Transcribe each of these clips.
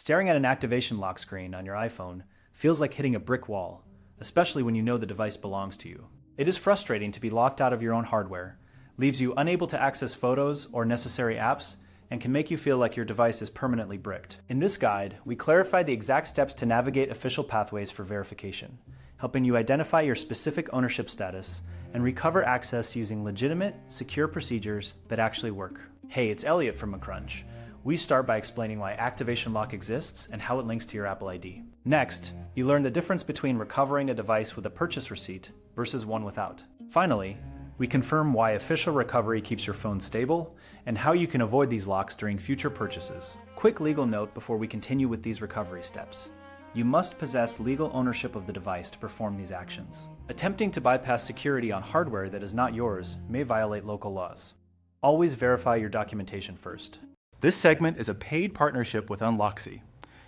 Staring at an activation lock screen on your iPhone feels like hitting a brick wall, especially when you know the device belongs to you. It is frustrating to be locked out of your own hardware, leaves you unable to access photos or necessary apps, and can make you feel like your device is permanently bricked. In this guide, we clarify the exact steps to navigate official pathways for verification, helping you identify your specific ownership status and recover access using legitimate, secure procedures that actually work. Hey, it's Elliot from McCrunch. We start by explaining why Activation Lock exists and how it links to your Apple ID. Next, you learn the difference between recovering a device with a purchase receipt versus one without. Finally, we confirm why official recovery keeps your phone stable and how you can avoid these locks during future purchases. Quick legal note before we continue with these recovery steps. You must possess legal ownership of the device to perform these actions. Attempting to bypass security on hardware that is not yours may violate local laws. Always verify your documentation first. This segment is a paid partnership with Unloxy.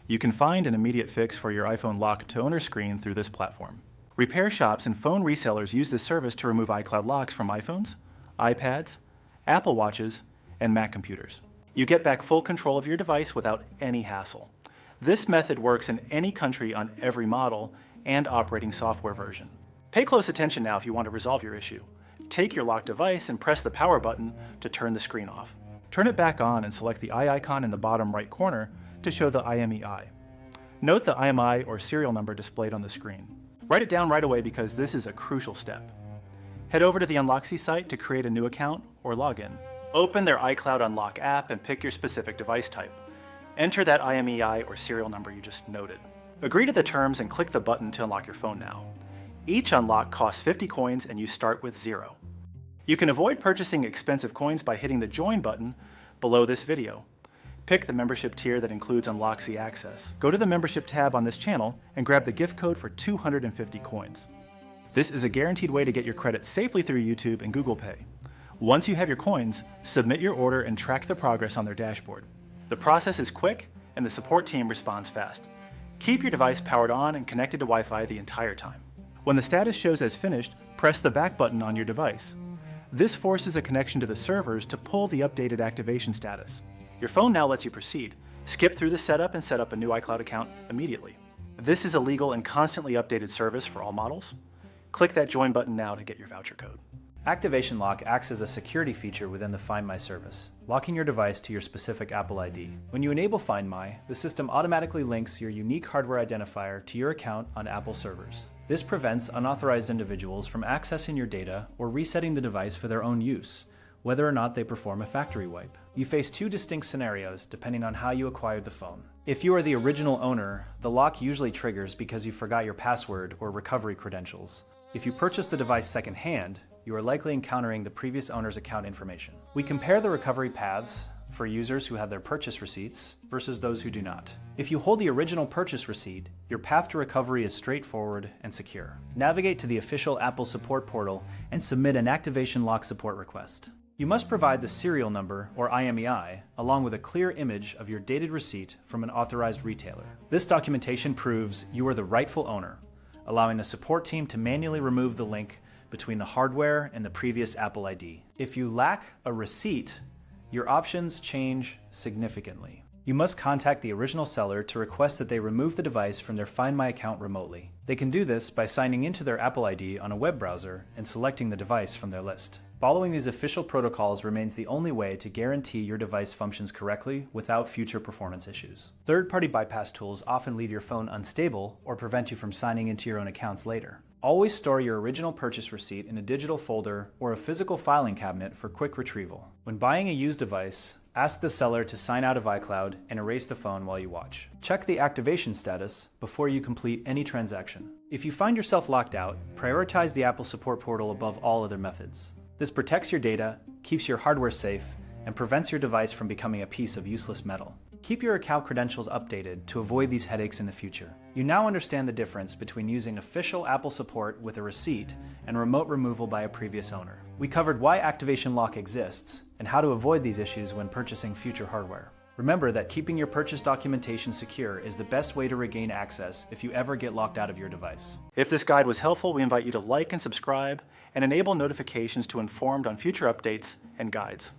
You can find an immediate fix for your iPhone lock to owner screen through this platform. Repair shops and phone resellers use this service to remove iCloud locks from iPhones, iPads, Apple Watches, and Mac computers. You get back full control of your device without any hassle. This method works in any country on every model and operating software version. Pay close attention now if you want to resolve your issue. Take your locked device and press the power button to turn the screen off. Turn it back on and select the eye icon in the bottom right corner to show the IMEI. Note the IMEI or serial number displayed on the screen. Write it down right away because this is a crucial step. Head over to the Unloxy site to create a new account or login. Open their iCloud Unlock app and pick your specific device type. Enter that IMEI or serial number you just noted. Agree to the terms and click the button to unlock your phone now. Each unlock costs 50 coins and you start with 0. You can avoid purchasing expensive coins by hitting the Join button below this video. Pick the membership tier that includes Unloxy access. Go to the membership tab on this channel and grab the gift code for 250 coins. This is a guaranteed way to get your credit safely through YouTube and Google Pay. Once you have your coins, submit your order and track the progress on their dashboard. The process is quick and the support team responds fast. Keep your device powered on and connected to Wi-Fi the entire time. When the status shows as finished, press the back button on your device. This forces a connection to the servers to pull the updated activation status. Your phone now lets you proceed. Skip through the setup and set up a new iCloud account immediately. This is a legal and constantly updated service for all models. Click that Join button now to get your voucher code. Activation Lock acts as a security feature within the Find My service, locking your device to your specific Apple ID. When you enable Find My, the system automatically links your unique hardware identifier to your account on Apple servers. This prevents unauthorized individuals from accessing your data or resetting the device for their own use, whether or not they perform a factory wipe. You face two distinct scenarios depending on how you acquired the phone. If you are the original owner, the lock usually triggers because you forgot your password or recovery credentials. If you purchase the device secondhand, you are likely encountering the previous owner's account information. We compare the recovery paths for users who have their purchase receipts versus those who do not. If you hold the original purchase receipt, your path to recovery is straightforward and secure. Navigate to the official Apple support portal and submit an Activation Lock support request. You must provide the serial number, or IMEI, along with a clear image of your dated receipt from an authorized retailer. This documentation proves you are the rightful owner, allowing the support team to manually remove the link between the hardware and the previous Apple ID. If you lack a receipt, your options change significantly. You must contact the original seller to request that they remove the device from their Find My account remotely. They can do this by signing into their Apple ID on a web browser and selecting the device from their list. Following these official protocols remains the only way to guarantee your device functions correctly without future performance issues. Third-party bypass tools often leave your phone unstable or prevent you from signing into your own accounts later. Always store your original purchase receipt in a digital folder or a physical filing cabinet for quick retrieval. When buying a used device, ask the seller to sign out of iCloud and erase the phone while you watch. Check the activation status before you complete any transaction. If you find yourself locked out, prioritize the Apple support portal above all other methods. This protects your data, keeps your hardware safe, and prevents your device from becoming a piece of useless metal. Keep your account credentials updated to avoid these headaches in the future. You now understand the difference between using official Apple support with a receipt and remote removal by a previous owner. We covered why Activation Lock exists and how to avoid these issues when purchasing future hardware. Remember that keeping your purchase documentation secure is the best way to regain access if you ever get locked out of your device. If this guide was helpful, we invite you to like and subscribe and enable notifications to be informed on future updates and guides.